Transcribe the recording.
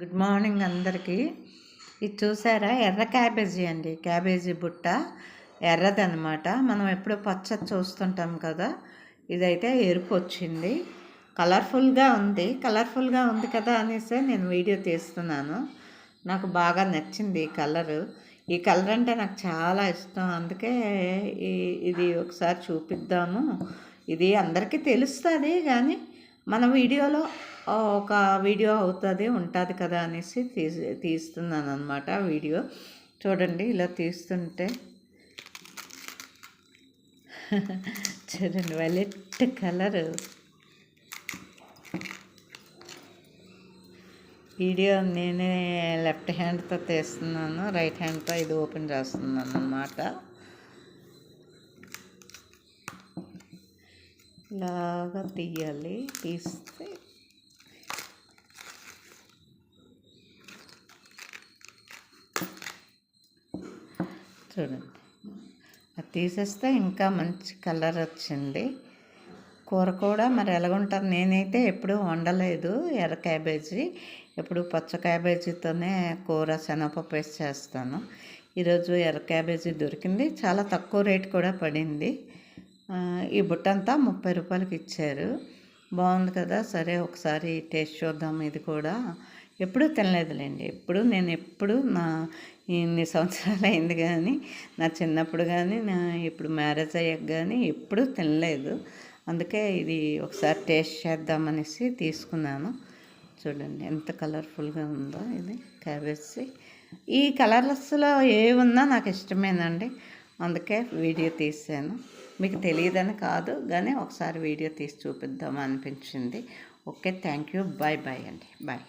Good morning అందరికీ. ఇది చూసారా, ఎర్ర క్యాబేజీ అండి. క్యాబేజీ బుట్ట ఎర్రదనమాట. మనం ఎప్పుడు పచ్చడి చూస్తుంటాం కదా, ఇదైతే ఎరుపు వచ్చింది. కలర్ఫుల్గా ఉంది కదా అనేసి నేను వీడియో తీస్తున్నాను. నాకు బాగా నచ్చింది ఈ కలరు. ఈ కలర్ అంటే నాకు చాలా ఇష్టం. అందుకే ఇది ఒకసారి చూపిద్దాము. ఇది అందరికీ తెలుస్తుంది, కానీ మన వీడియోలో ఒక వీడియో ఉంటుంది కదా అనేసి తీస్తున్నాను అనమాట వీడియో. చూడండి, ఇలా తీస్తుంటే చూడండి, వైలెట్ కలర్. వీడియో నేనే లెఫ్ట్ హ్యాండ్తో తీస్తున్నాను, రైట్ హ్యాండ్తో ఇది ఓపెన్ చేస్తున్నాను అన్నమాట. ఇలాగా తీయాలి. తీస్తే చూడండి, అది తీసేస్తే ఇంకా మంచి కలర్ వచ్చింది. కూర కూడా మరి ఎలాగుంటుంది, నేనైతే ఎప్పుడూ వండలేదు ఎర్ర క్యాబేజీ. ఎప్పుడు పచ్చ క్యాబేజీతోనే కూర శనగపప్పు వేసి చేస్తాను. ఈరోజు ఎర్ర క్యాబేజీ దొరికింది, చాలా తక్కువ రేట్ కూడా పడింది. ఈ బుట్టంతా 30 రూపాయలకి ఇచ్చారు. బాగుంది కదా, సరే ఒకసారి టేస్ట్ చూద్దాం. ఇది కూడా ఎప్పుడూ తినలేదులేండి. నేను ఎప్పుడు నా ఇన్ని సంవత్సరాలు అయింది, కానీ నా చిన్నప్పుడు కానీ నా ఇప్పుడు మ్యారేజ్ అయ్యాక కానీ ఎప్పుడూ తినలేదు. అందుకే ఇది ఒకసారి టేస్ట్ చేద్దామనేసి తీసుకున్నాను. చూడండి ఎంత కలర్ఫుల్గా ఉందో ఇది క్యాబేజీ. ఈ కలర్స్లో ఏమున్నా నాకు ఇష్టమేనండి, అందుకే వీడియో తీసాను. మీకు తెలియదని కాదు, కానీ ఒకసారి వీడియో తీసి చూపిద్దాం అనిపించింది. Okay, thank you. Bye bye అండి, బాయ్.